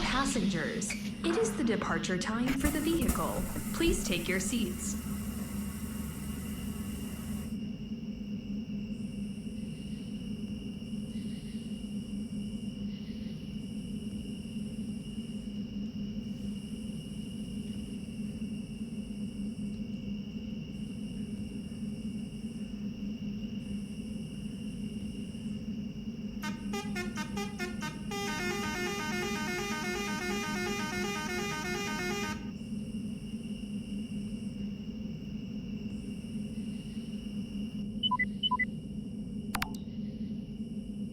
Passengers, it is the departure time for the vehicle. Please take your seats.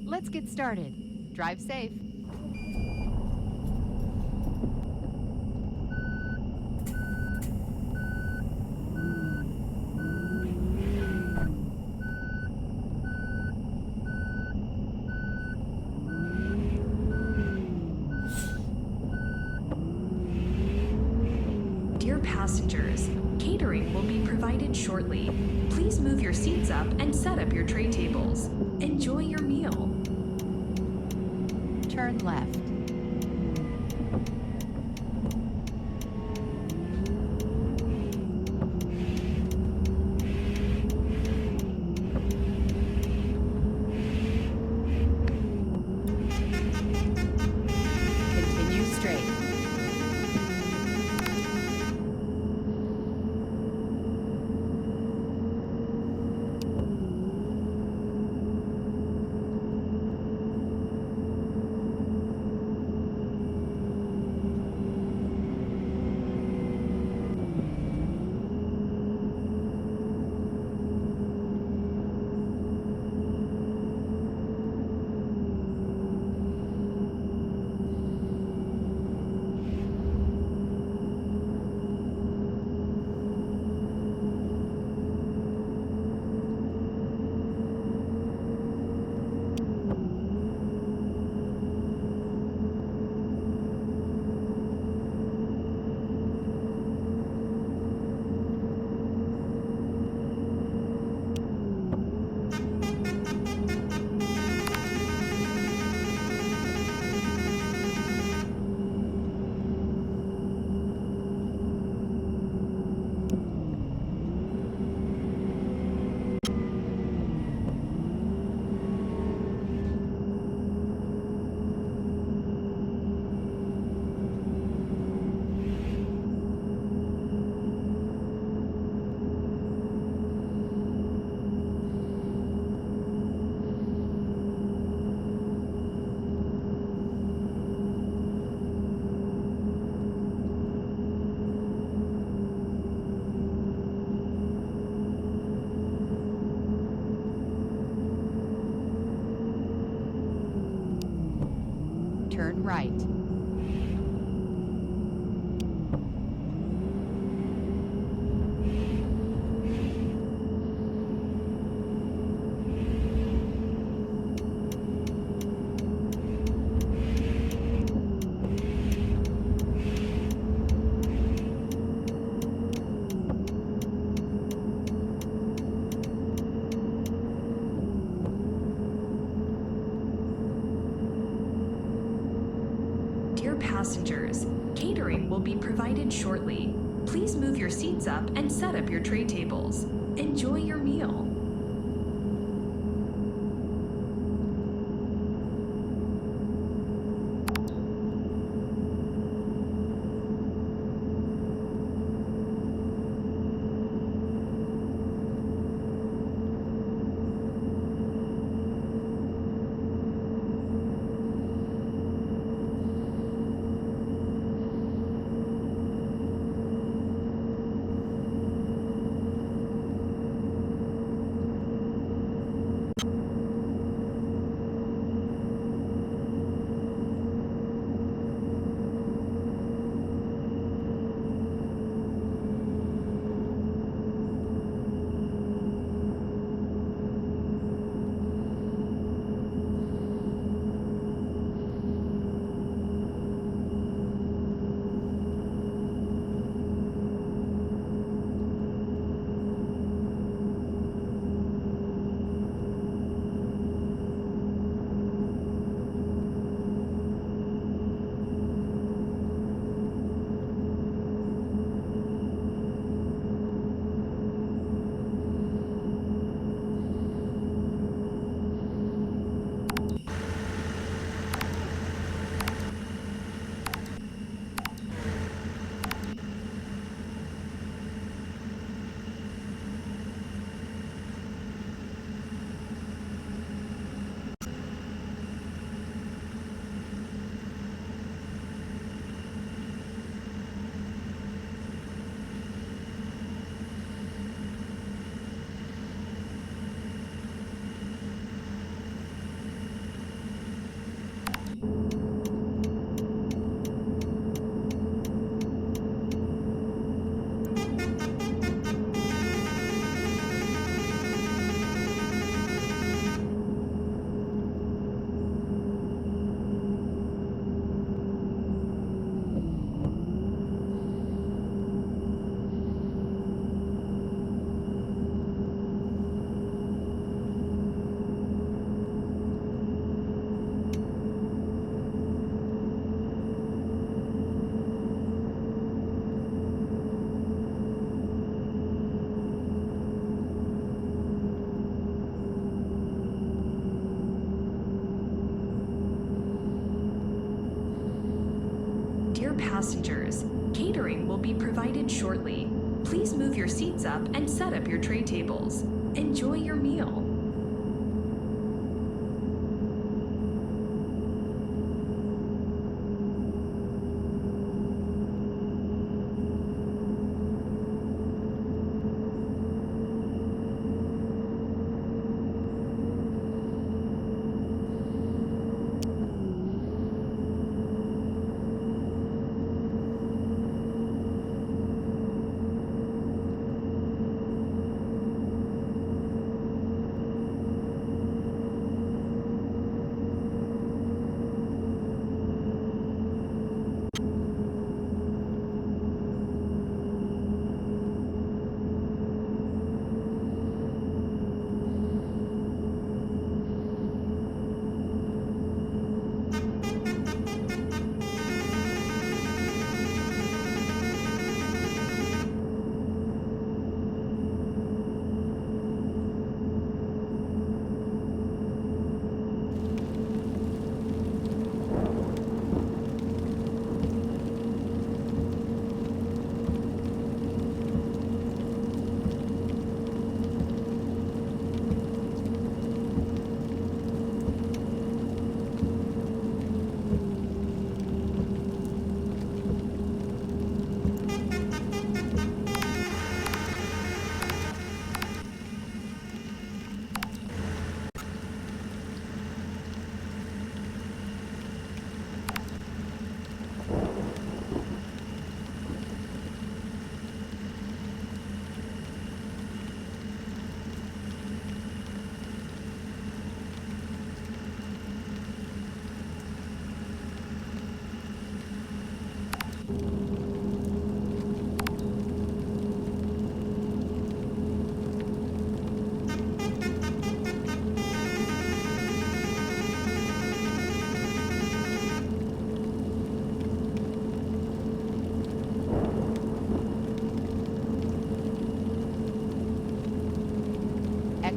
Let's get started. Drive safe. Dear passengers, catering will be provided shortly. Please move your seats up and set up your tray tables. Enjoy your meal. Turn left. Continue straight. Turn right. Dear passengers, catering Catering will be provided shortly. Please move your seats up and set up your tray tables. Enjoy your meal. Dear passengers, catering will be provided shortly. Please move your seats up and set up your tray tables. Enjoy your meal.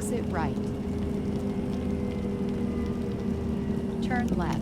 Exit right. Turn left.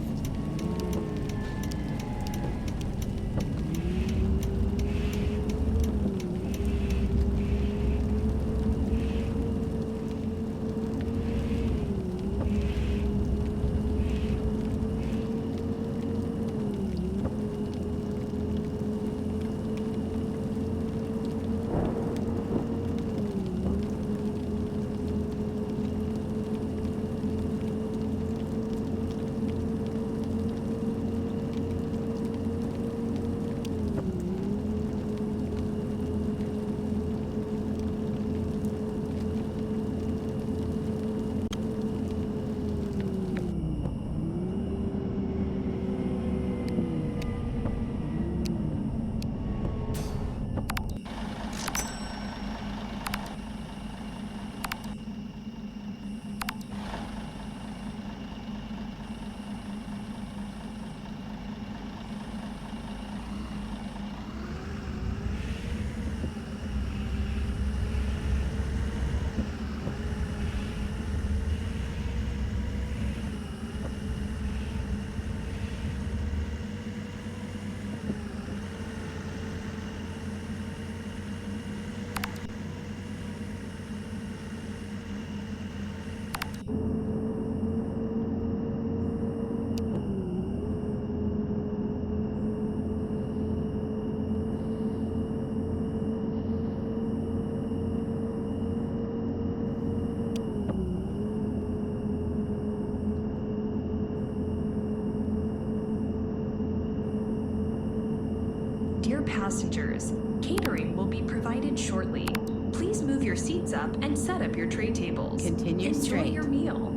Dear passengers, catering will be provided shortly. Please move your seats up and set up your tray tables. Continue Enjoy straight. your meal.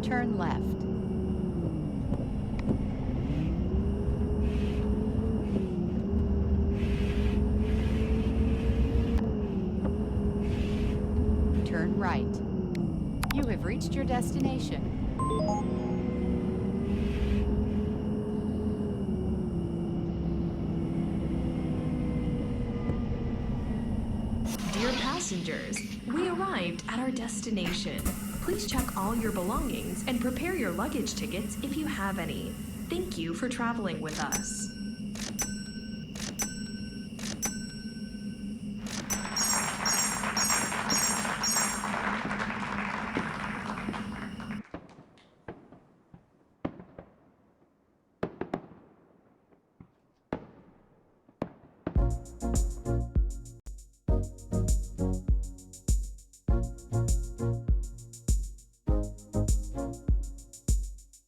Turn left. Turn right. You have reached your destination. Dear passengers, we arrived at our destination. Please check all your belongings and prepare your luggage tickets if you have any. Thank you for traveling with us.